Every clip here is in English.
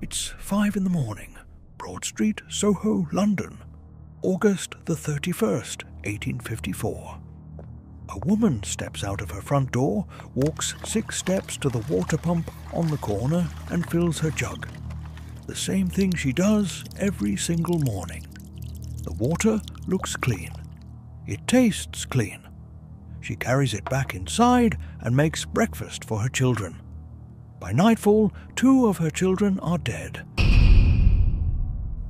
It's 5 in the morning, Broad Street, Soho, London, August the 31st, 1854. A woman steps out of her front door, walks 6 steps to the water pump on the corner and fills her jug. The same thing she does every single morning. The water looks clean. It tastes clean. She carries it back inside and makes breakfast for her children. By nightfall, 2 of her children are dead.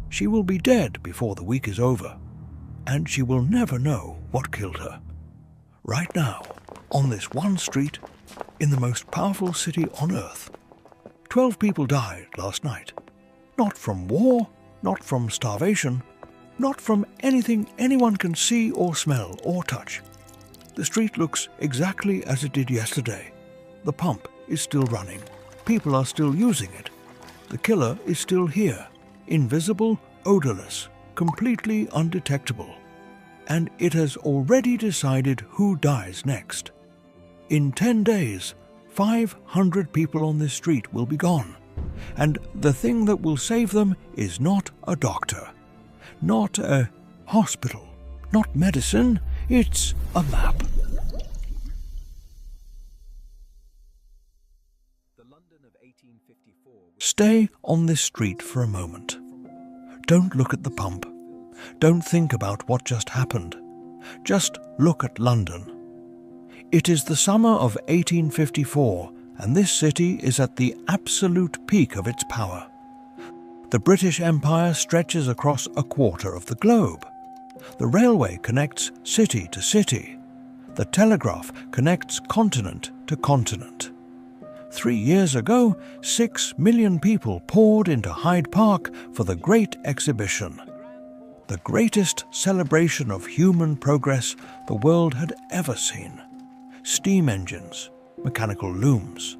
She will be dead before the week is over, and she will never know what killed her. Right now, on this one street, in the most powerful city on earth, 12 people died last night. Not from war, not from starvation, not from anything anyone can see or smell or touch. The street looks exactly as it did yesterday. The pump is still running. People are still using it. The killer is still here, invisible, odorless, completely undetectable. And it has already decided who dies next. In 10 days, 500 people on this street will be gone. And the thing that will save them is not a doctor, not a hospital, not medicine, it's a map. Stay on this street for a moment. Don't look at the pump. Don't think about what just happened. Just look at London. It is the summer of 1854, and this city is at the absolute peak of its power. The British Empire stretches across a quarter of the globe. The railway connects city to city. The telegraph connects continent to continent. 3 years ago, 6 million people poured into Hyde Park for the Great Exhibition. The greatest celebration of human progress the world had ever seen. Steam engines, mechanical looms,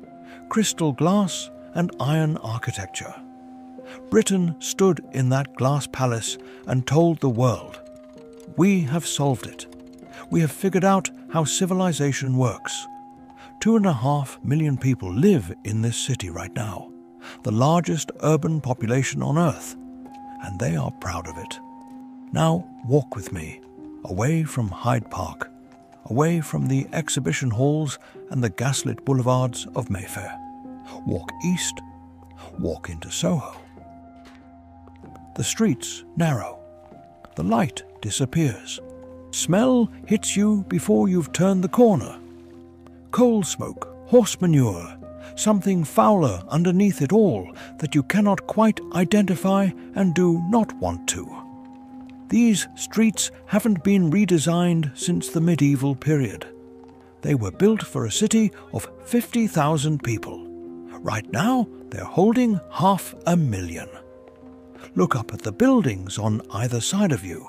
crystal glass and iron architecture. Britain stood in that glass palace and told the world, "We have solved it. We have figured out how civilization works." 2.5 million people live in this city right now, the largest urban population on Earth, and they are proud of it. Now walk with me, away from Hyde Park, away from the exhibition halls and the gaslit boulevards of Mayfair. Walk east, walk into Soho. The streets narrow. The light disappears. Smell hits you before you've turned the corner. Coal smoke, horse manure, something fouler underneath it all that you cannot quite identify and do not want to. These streets haven't been redesigned since the medieval period. They were built for a city of 50,000 people. Right now, they're holding 500,000. Look up at the buildings on either side of you.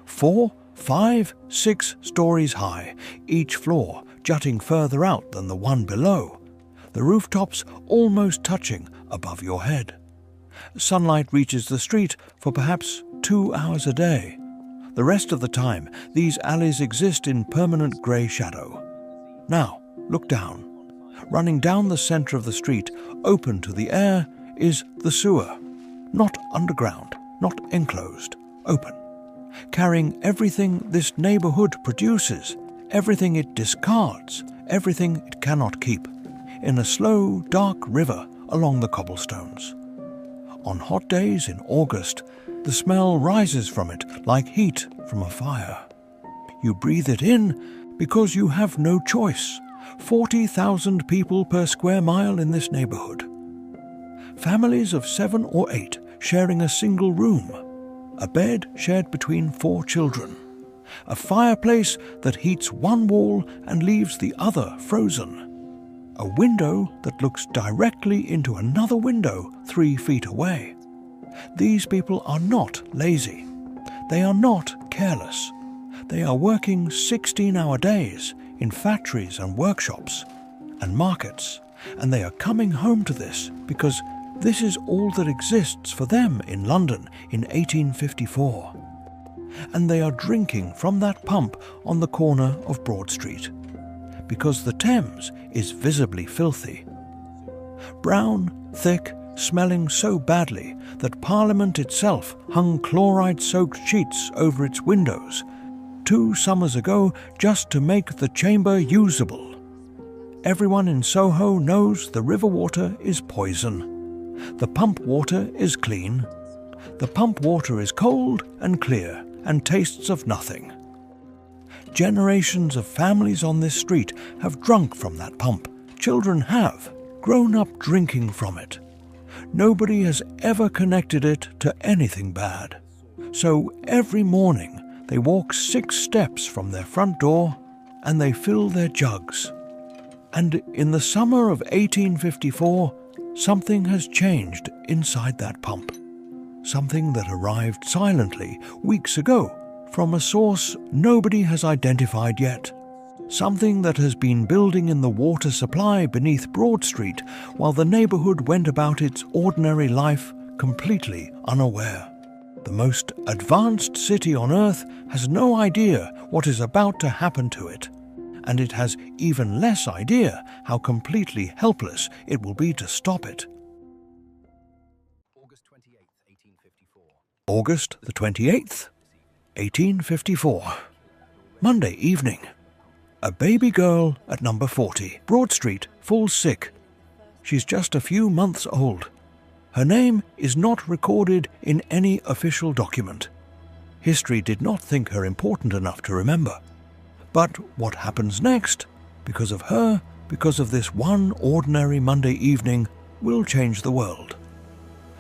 4, 5, 6 stories high, each floor jutting further out than the one below, the rooftops almost touching above your head. Sunlight reaches the street for perhaps 2 hours a day. The rest of the time, these alleys exist in permanent grey shadow. Now, look down. Running down the centre of the street, open to the air, is the sewer. Not underground, not enclosed, open. Carrying everything this neighbourhood produces, everything it discards, everything it cannot keep, in a slow, dark river along the cobblestones. On hot days in August, the smell rises from it like heat from a fire. You breathe it in because you have no choice. 40,000 people per square mile in this neighbourhood. Families of 7 or 8 sharing a single room. A bed shared between 4 children. A fireplace that heats one wall and leaves the other frozen. A window that looks directly into another window 3 feet away. These people are not lazy. They are not careless. They are working 16-hour days in factories and workshops and markets, and they are coming home to this because this is all that exists for them in London in 1854. And they are drinking from that pump on the corner of Broad Street, because the Thames is visibly filthy. Brown, thick, smelling so badly that Parliament itself hung chloride-soaked sheets over its windows 2 summers ago just to make the chamber usable. Everyone in Soho knows the river water is poison. The pump water is clean. The pump water is cold and clear and tastes of nothing. Generations of families on this street have drunk from that pump. Children have grown up drinking from it. Nobody has ever connected it to anything bad. So every morning they walk 6 steps from their front door and they fill their jugs. And in the summer of 1854, something has changed inside that pump. Something that arrived silently weeks ago from a source nobody has identified yet. Something that has been building in the water supply beneath Broad Street while the neighbourhood went about its ordinary life completely unaware. The most advanced city on earth has no idea what is about to happen to it, and it has even less idea how completely helpless it will be to stop it. August the 28th, 1854. Monday evening. A baby girl at number 40, Broad Street, falls sick. She's just a few months old. Her name is not recorded in any official document. History did not think her important enough to remember. But what happens next, because of her, because of this one ordinary Monday evening, will change the world.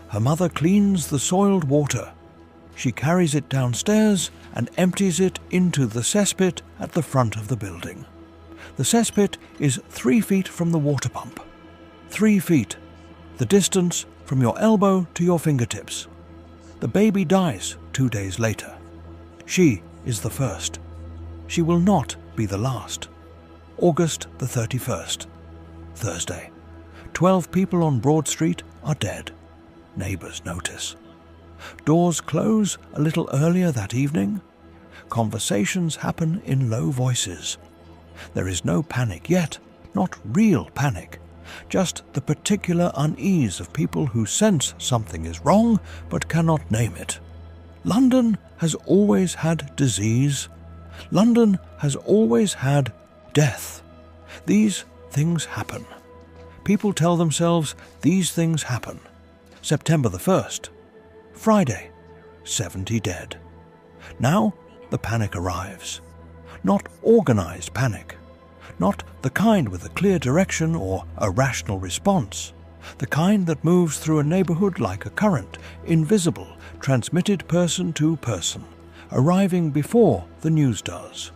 Her mother cleans the soiled water. She carries it downstairs and empties it into the cesspit at the front of the building. The cesspit is 3 feet from the water pump. 3 feet, the distance from your elbow to your fingertips. The baby dies 2 days later. She is the first. She will not be the last. August the 31st, Thursday. 12 people on Broad Street are dead. Neighbours notice. Doors close a little earlier that evening. Conversations happen in low voices. There is no panic yet, not real panic, just the particular unease of people who sense something is wrong but cannot name it. London has always had disease. London has always had death. These things happen. People tell themselves these things happen. September the 1st. Friday, 70 dead. Now the panic arrives. Not organised panic. Not the kind with a clear direction or a rational response. The kind that moves through a neighbourhood like a current, invisible, transmitted person to person, arriving before the news does.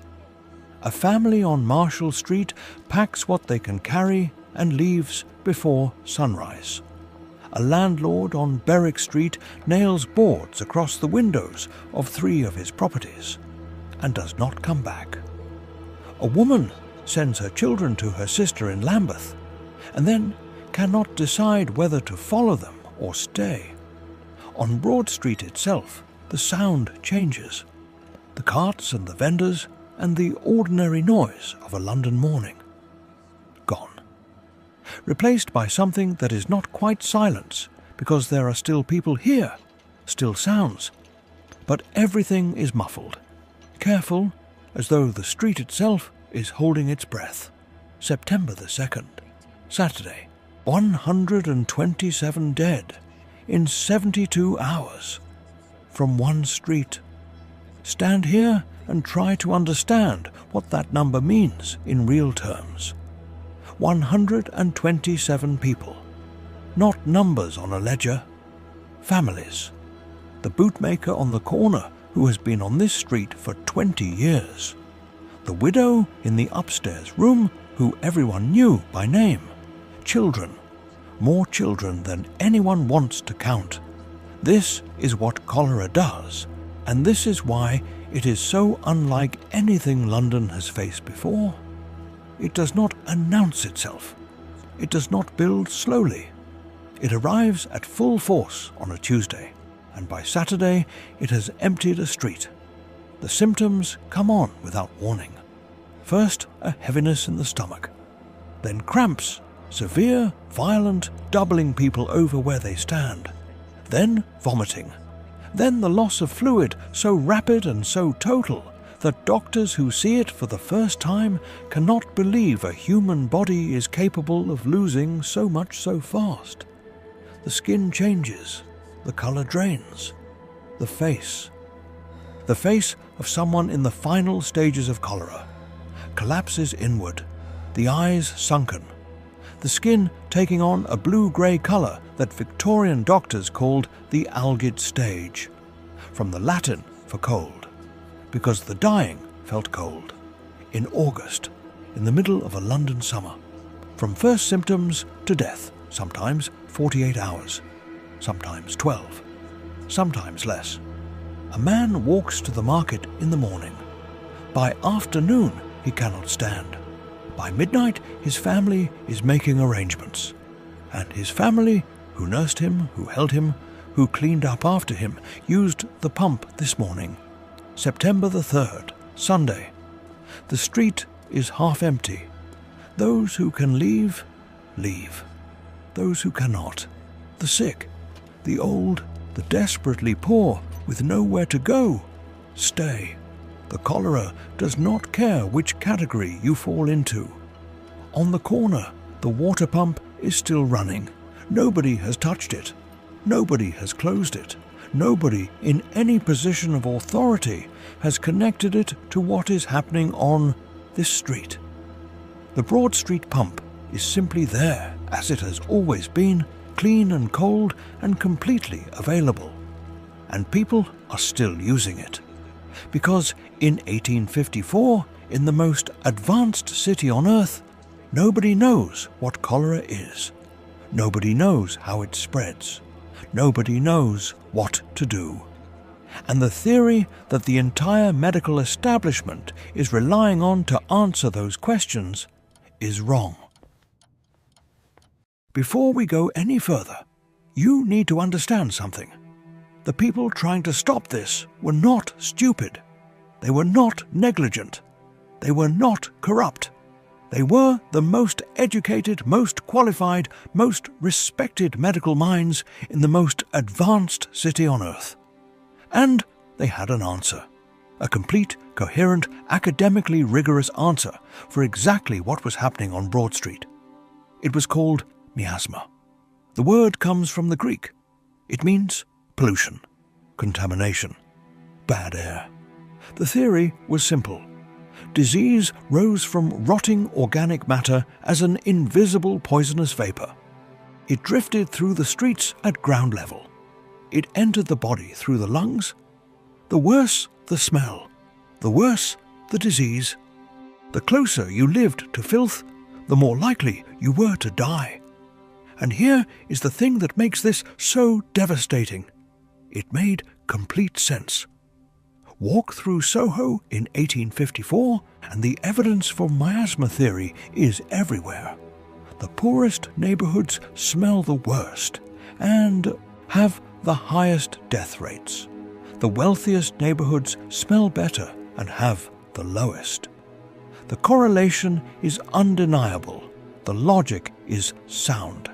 A family on Marshall Street packs what they can carry and leaves before sunrise. A landlord on Berwick Street nails boards across the windows of 3 of his properties and does not come back. A woman sends her children to her sister in Lambeth and then cannot decide whether to follow them or stay. On Broad Street itself, the sound changes. The carts and the vendors and the ordinary noise of a London morning. Gone. Replaced by something that is not quite silence, because there are still people here, still sounds. But everything is muffled, careful, as though the street itself is holding its breath. September the 2nd, Saturday. 127 dead in 72 hours from one street. Stand here and try to understand what that number means in real terms. 127 people. Not numbers on a ledger. Families. The bootmaker on the corner who has been on this street for 20 years. The widow in the upstairs room who everyone knew by name. Children. More children than anyone wants to count. This is what cholera does, and this is why it is so unlike anything London has faced before. It does not announce itself. It does not build slowly. It arrives at full force on a Tuesday, and by Saturday it has emptied a street. The symptoms come on without warning. First, a heaviness in the stomach, then cramps, severe, violent, doubling people over where they stand, then vomiting, then the loss of fluid so rapid and so total that doctors who see it for the first time cannot believe a human body is capable of losing so much so fast. The skin changes, the colour drains, the face of someone in the final stages of cholera, collapses inward, the eyes sunken, the skin taking on a blue-grey colour that Victorian doctors called the algid stage, from the Latin for cold, because the dying felt cold, in August, in the middle of a London summer, from first symptoms to death, sometimes 48 hours, sometimes 12, sometimes less. A man walks to the market in the morning. By afternoon, he cannot stand. By midnight, his family is making arrangements. And his family, who nursed him, who held him, who cleaned up after him, used the pump this morning. September the 3rd, Sunday. The street is half empty. Those who can leave, leave. Those who cannot, the sick, the old, the desperately poor, with nowhere to go, stay. The cholera does not care which category you fall into. On the corner, the water pump is still running. Nobody has touched it. Nobody has closed it. Nobody in any position of authority has connected it to what is happening on this street. The Broad Street pump is simply there, as it has always been, clean and cold and completely available. And people are still using it. Because in 1854, in the most advanced city on earth, nobody knows what cholera is. Nobody knows how it spreads. Nobody knows what to do. And the theory that the entire medical establishment is relying on to answer those questions is wrong. Before we go any further, you need to understand something. The people trying to stop this were not stupid. They were not negligent. They were not corrupt. They were the most educated, most qualified, most respected medical minds in the most advanced city on earth. And they had an answer. A complete, coherent, academically rigorous answer for exactly what was happening on Broad Street. It was called miasma. The word comes from the Greek. It means pollution, contamination, bad air. The theory was simple. Disease rose from rotting organic matter as an invisible poisonous vapor. It drifted through the streets at ground level. It entered the body through the lungs. The worse the smell, the worse the disease. The closer you lived to filth, the more likely you were to die. And here is the thing that makes this so devastating. It made complete sense. Walk through Soho in 1854 and the evidence for miasma theory is everywhere. The poorest neighbourhoods smell the worst and have the highest death rates. The wealthiest neighbourhoods smell better and have the lowest. The correlation is undeniable. The logic is sound.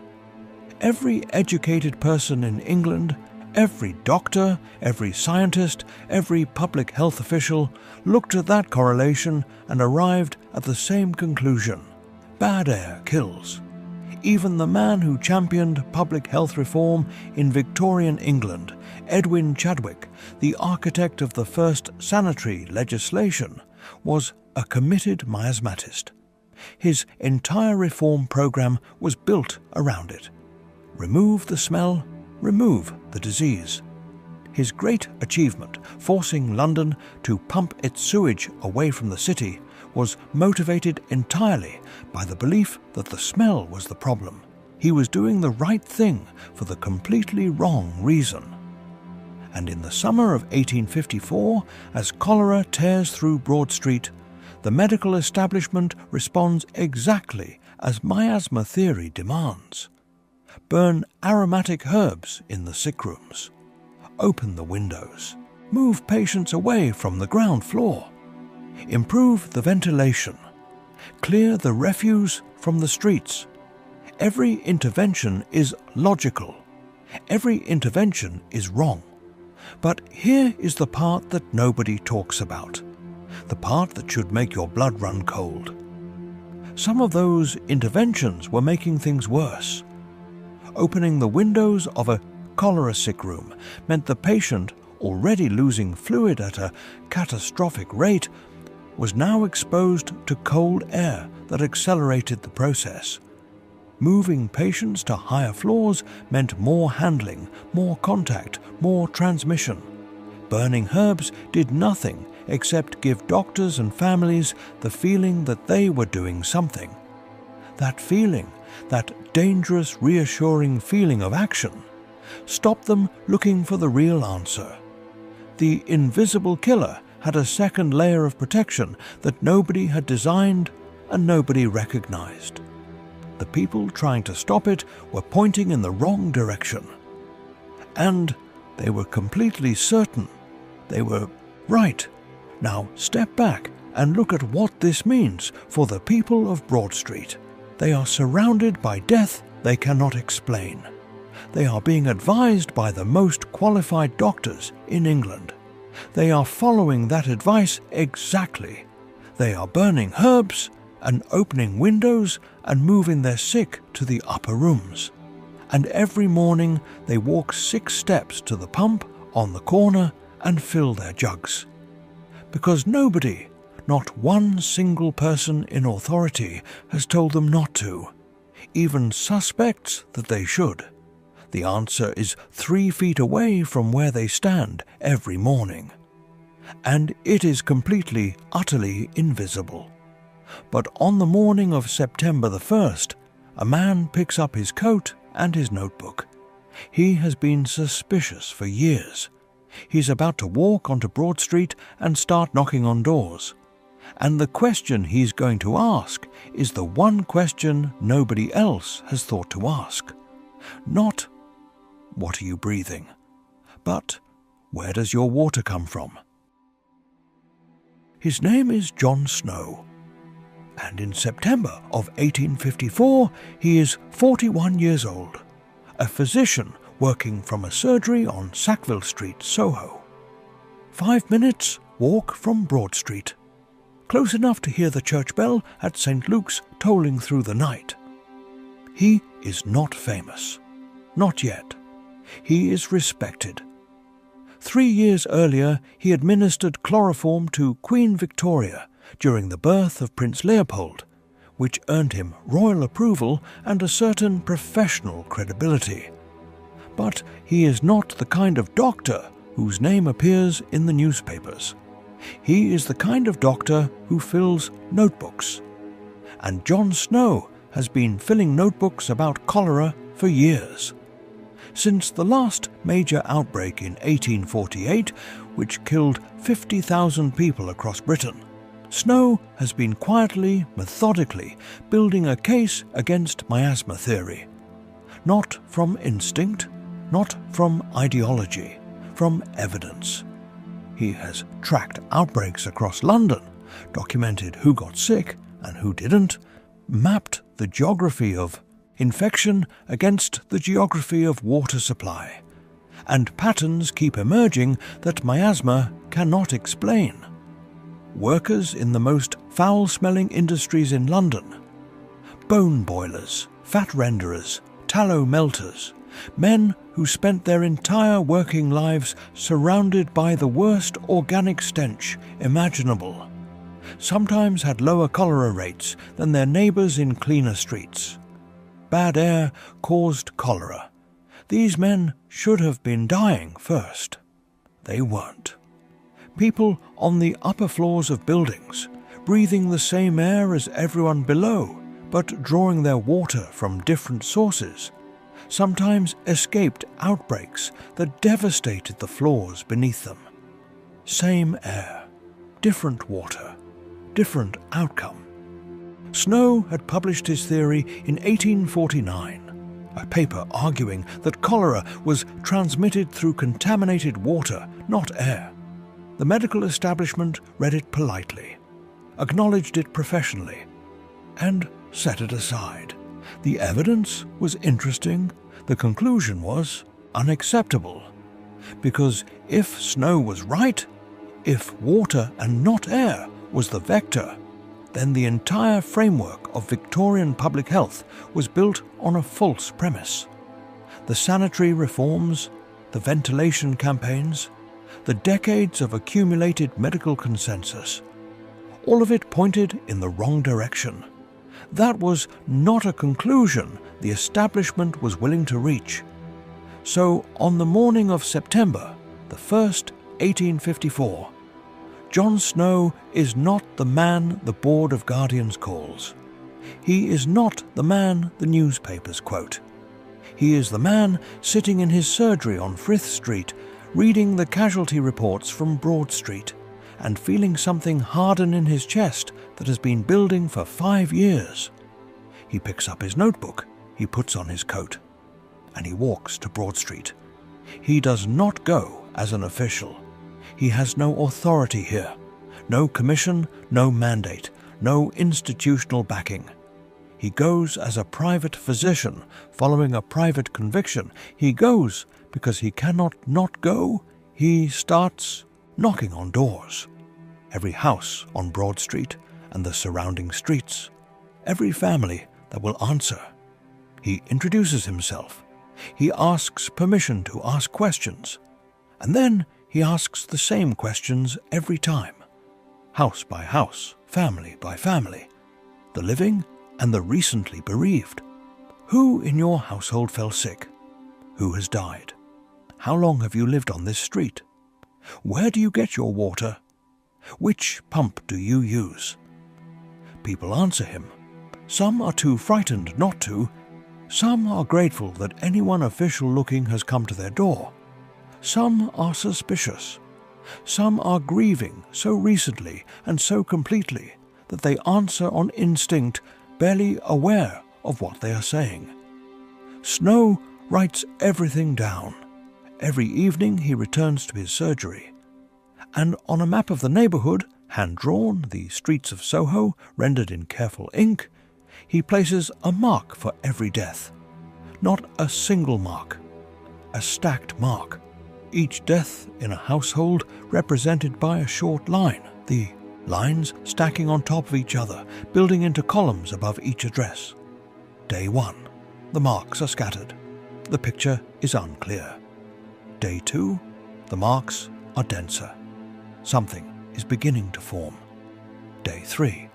Every educated person in England, every doctor, every scientist, every public health official looked at that correlation and arrived at the same conclusion. Bad air kills. Even the man who championed public health reform in Victorian England, Edwin Chadwick, the architect of the first sanitary legislation, was a committed miasmatist. His entire reform programme was built around it. Remove the smell, remove the disease. His great achievement, forcing London to pump its sewage away from the city, was motivated entirely by the belief that the smell was the problem. He was doing the right thing for the completely wrong reason. And in the summer of 1854, as cholera tears through Broad Street, the medical establishment responds exactly as miasma theory demands. Burn aromatic herbs in the sick rooms. Open the windows. Move patients away from the ground floor. Improve the ventilation. Clear the refuse from the streets. every intervention is logical. Every intervention is wrong. But here is the part that nobody talks about. The part that should make your blood run cold. Some of those interventions were making things worse. Opening the windows of a cholera sick room meant the patient, already losing fluid at a catastrophic rate, was now exposed to cold air that accelerated the process. Moving patients to higher floors meant more handling, more contact, more transmission. Burning herbs did nothing except give doctors and families the feeling that they were doing something. That feeling, that dangerous, reassuring feeling of action, stopped them looking for the real answer. The invisible killer had a second layer of protection that nobody had designed and nobody recognized. The people trying to stop it were pointing in the wrong direction. And they were completely certain they were right. Now step back and look at what this means for the people of Broad Street. They are surrounded by death they cannot explain. They are being advised by the most qualified doctors in England. They are following that advice exactly. They are burning herbs and opening windows and moving their sick to the upper rooms. And every morning they walk 6 steps to the pump on the corner and fill their jugs. Because nobody, not one single person in authority, has told them not to, even suspects that they should. The answer is 3 feet away from where they stand every morning. And it is completely, utterly invisible. But on the morning of September the 1st, a man picks up his coat and his notebook. He has been suspicious for years. He's about to walk onto Broad Street and start knocking on doors. And the question he's going to ask is the one question nobody else has thought to ask. Not, what are you breathing? But, where does your water come from? His name is John Snow. And in September of 1854, he is 41 years old, a physician working from a surgery on Sackville Street, Soho. 5 minutes walk from Broad Street, close enough to hear the church bell at St. Luke's tolling through the night. He is not famous. Not yet. He is respected. 3 years earlier, he administered chloroform to Queen Victoria during the birth of Prince Leopold, which earned him royal approval and a certain professional credibility. But he is not the kind of doctor whose name appears in the newspapers. He is the kind of doctor who fills notebooks. And John Snow has been filling notebooks about cholera for years. Since the last major outbreak in 1848, which killed 50,000 people across Britain, Snow has been quietly, methodically building a case against miasma theory. Not from instinct, not from ideology, from evidence. He has tracked outbreaks across London, documented who got sick and who didn't, mapped the geography of infection against the geography of water supply, and patterns keep emerging that miasma cannot explain. Workers in the most foul-smelling industries in London, bone boilers, fat renderers, tallow melters, men who spent their entire working lives surrounded by the worst organic stench imaginable, sometimes had lower cholera rates than their neighbours in cleaner streets. Bad air caused cholera. These men should have been dying first. They weren't. People on the upper floors of buildings, breathing the same air as everyone below, but drawing their water from different sources, sometimes escaped outbreaks that devastated the floors beneath them. Same air, different water, different outcome. Snow had published his theory in 1849, a paper arguing that cholera was transmitted through contaminated water, not air. The medical establishment read it politely, acknowledged it professionally, and set it aside. The evidence was interesting, the conclusion was unacceptable. Because if Snow was right, if water and not air was the vector, then the entire framework of Victorian public health was built on a false premise. The sanitary reforms, the ventilation campaigns, the decades of accumulated medical consensus, all of it pointed in the wrong direction. That was not a conclusion the establishment was willing to reach. So, on the morning of September the 1st, 1854, John Snow is not the man the Board of Guardians calls. He is not the man the newspapers quote. He is the man sitting in his surgery on Frith Street, reading the casualty reports from Broad Street, and feeling something harden in his chest that has been building for 5 years. He picks up his notebook, he puts on his coat, and he walks to Broad Street. He does not go as an official. He has no authority here, no commission, no mandate, no institutional backing. He goes as a private physician following a private conviction. He goes because he cannot not go. He starts knocking on doors. Every house on Broad Street and the surrounding streets. Every family that will answer. He introduces himself. He asks permission to ask questions. And then he asks the same questions every time. House by house, family by family. The living and the recently bereaved. Who in your household fell sick? Who has died? How long have you lived on this street? Where do you get your water? Which pump do you use? People answer him. Some are too frightened not to. Some are grateful that anyone official-looking has come to their door. Some are suspicious. Some are grieving so recently and so completely that they answer on instinct, barely aware of what they are saying. Snow writes everything down. Every evening he returns to his surgery. And on a map of the neighbourhood, hand-drawn, the streets of Soho, rendered in careful ink, he places a mark for every death. Not a single mark, a stacked mark. Each death in a household represented by a short line, the lines stacking on top of each other, building into columns above each address. Day 1. The marks are scattered. The picture is unclear. Day 2. The marks are denser. Something is beginning to form. Day 3.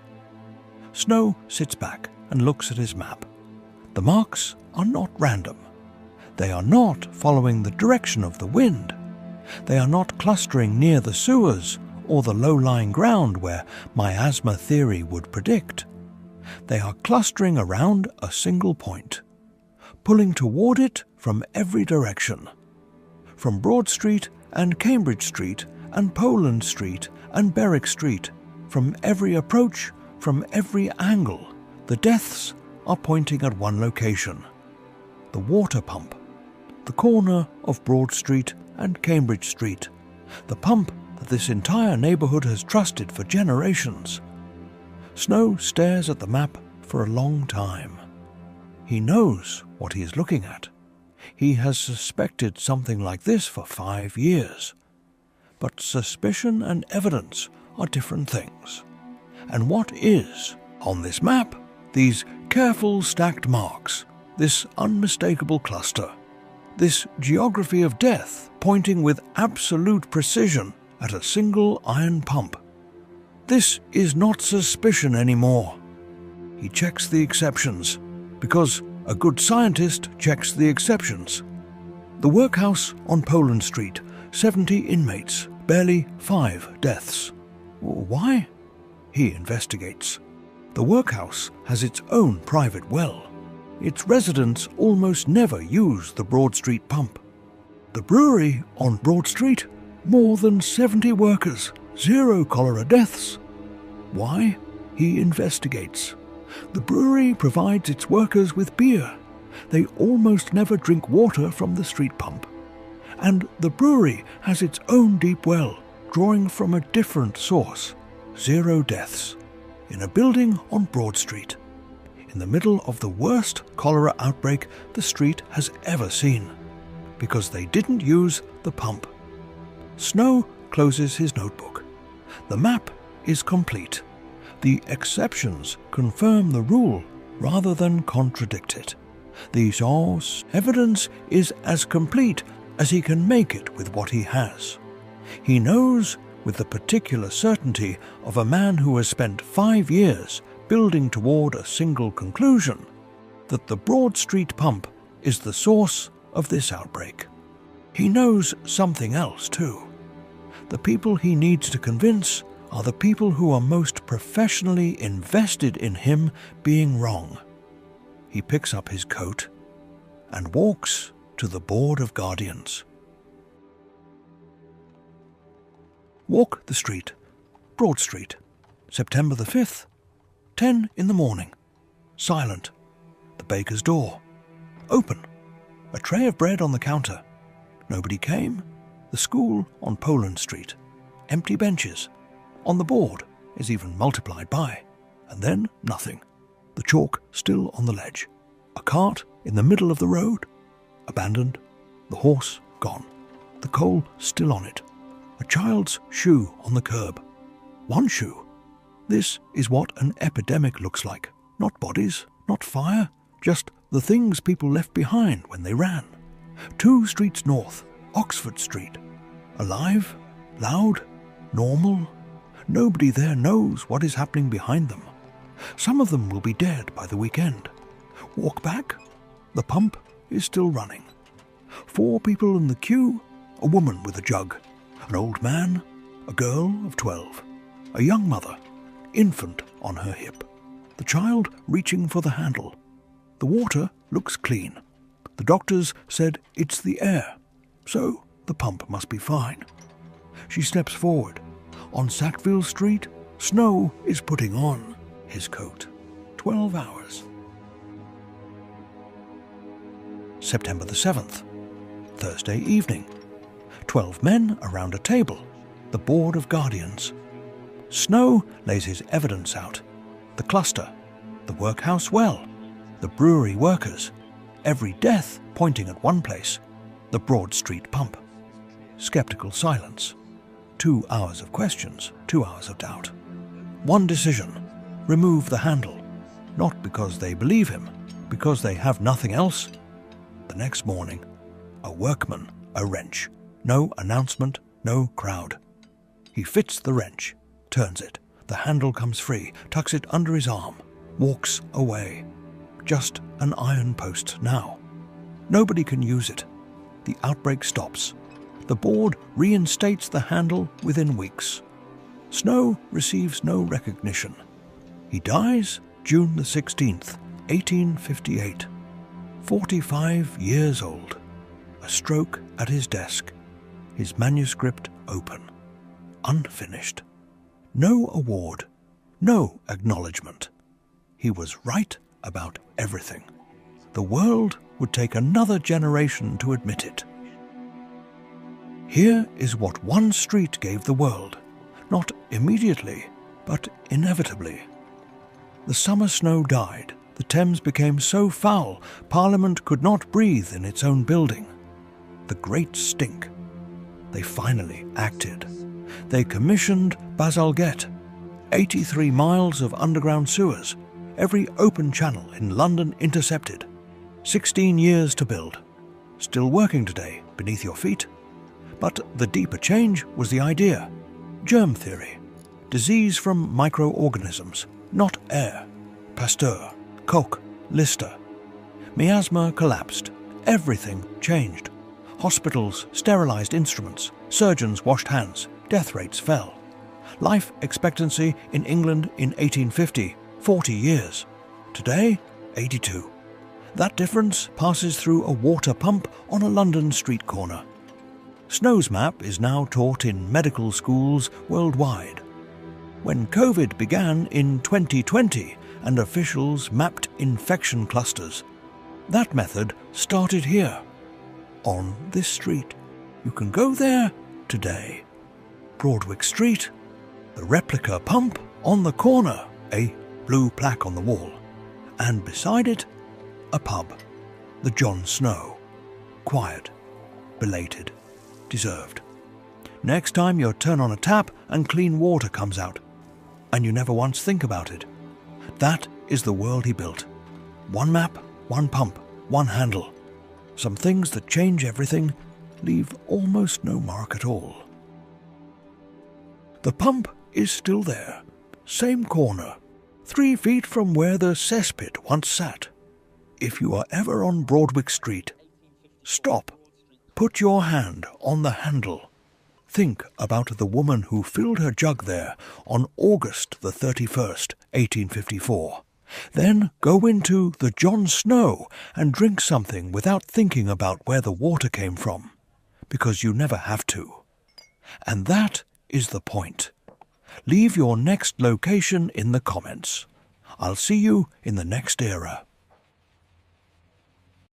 Snow sits back and looks at his map. The marks are not random. They are not following the direction of the wind. They are not clustering near the sewers or the low-lying ground where miasma theory would predict. They are clustering around a single point, pulling toward it from every direction. From Broad Street and Cambridge Street and Poland Street and Berwick Street, from every approach, from every angle, the deaths are pointing at one location. The water pump. The corner of Broad Street and Cambridge Street. The pump that this entire neighbourhood has trusted for generations. Snow stares at the map for a long time. He knows what he is looking at. He has suspected something like this for 5 years. But suspicion and evidence are different things. And what is on this map? These careful stacked marks, this unmistakable cluster, this geography of death pointing with absolute precision at a single iron pump. This is not suspicion anymore. He checks the exceptions, because a good scientist checks the exceptions. The workhouse on Poland Street, 70 inmates, barely 5 deaths. Why? He investigates. The workhouse has its own private well. Its residents almost never use the Broad Street pump. The brewery on Broad Street, more than 70 workers, 0 cholera deaths. Why? He investigates. The brewery provides its workers with beer. They almost never drink water from the street pump. And the brewery has its own deep well, drawing from a different source. 0 deaths. In a building on Broad Street. in the middle of the worst cholera outbreak the street has ever seen, because they didn't use the pump. Snow closes his notebook. The map is complete. The exceptions confirm the rule rather than contradict it. The source evidence is as complete as he can make it with what he has. He knows with the particular certainty of a man who has spent 5 years building toward a single conclusion that the Broad Street pump is the source of this outbreak. He knows something else too. The people he needs to convince are the people who are most professionally invested in him being wrong. He picks up his coat and walks to the Board of Guardians. Walk the street, Broad Street, September the 5th, 10 in the morning. Silent. The baker's door. Open. A tray of bread on the counter. Nobody came. The school on Poland Street. Empty benches. On the board is even multiplied by. And then nothing. The chalk still on the ledge. A cart in the middle of the road. Abandoned. The horse gone. The coal still on it. A child's shoe on the curb. One shoe. This is what an epidemic looks like. Not bodies, not fire, just the things people left behind when they ran. 2 streets north, Oxford Street. Alive, loud, normal. Nobody there knows what is happening behind them. Some of them will be dead by the weekend. Walk back. The pump is still running. 4 people in the queue, a woman with a jug, an old man, a girl of 12, a young mother, infant on her hip, the child reaching for the handle. The water looks clean. The doctors said it's the air, so the pump must be fine. She steps forward. On Sackville Street, Snow is putting on his coat. 12 hours. September the 7th, Thursday evening. 12 men around a table, the Board of Guardians. Snow lays his evidence out. The cluster, the workhouse well, the brewery workers, every death pointing at one place, the Broad Street pump. Skeptical silence. 2 hours of questions, 2 hours of doubt. One decision: remove the handle. Not because they believe him, because they have nothing else. The next morning, a workman, a wrench. No announcement, no crowd. He fits the wrench, turns it. The handle comes free, tucks it under his arm, walks away. Just an iron post now. Nobody can use it. The outbreak stops. The board reinstates the handle within weeks. Snow receives no recognition. He dies June the 16th, 1858. 45 years old. A stroke at his desk. His manuscript open. Unfinished. No award. No acknowledgement. He was right about everything. The world would take another generation to admit it. Here is what one street gave the world, not immediately, but inevitably. The summer snow died. The Thames became so foul, Parliament could not breathe in its own building. The great stink. They finally acted. They commissioned Bazalgette, 83 miles of underground sewers, every open channel in London intercepted. 16 years to build. Still working today beneath your feet. But the deeper change was the idea. Germ theory. Disease from microorganisms, not air. Pasteur, Koch, Lister. Miasma collapsed. Everything changed. Hospitals sterilized instruments. Surgeons washed hands. Death rates fell. Life expectancy in England in 1850, 40 years. Today, 82. That difference passes through a water pump on a London street corner. Snow's map is now taught in medical schools worldwide. When COVID began in 2020 and officials mapped infection clusters, that method started here, on this street. You can go there today. Broadwick Street, the replica pump on the corner, a blue plaque on the wall, and beside it, a pub, the John Snow. Quiet, belated, deserved. Next time you turn on a tap and clean water comes out, and you never once think about it. That is the world he built. One map, one pump, one handle. Some things that change everything leave almost no mark at all. The pump is still there, same corner, 3 feet from where the cesspit once sat. If you are ever on Broadwick Street, stop, put your hand on the handle. Think about the woman who filled her jug there on August the 31st, 1854. Then go into the John Snow and drink something without thinking about where the water came from, because you never have to. And that is the point. Leave your next location in the comments. I'll see you in the next era.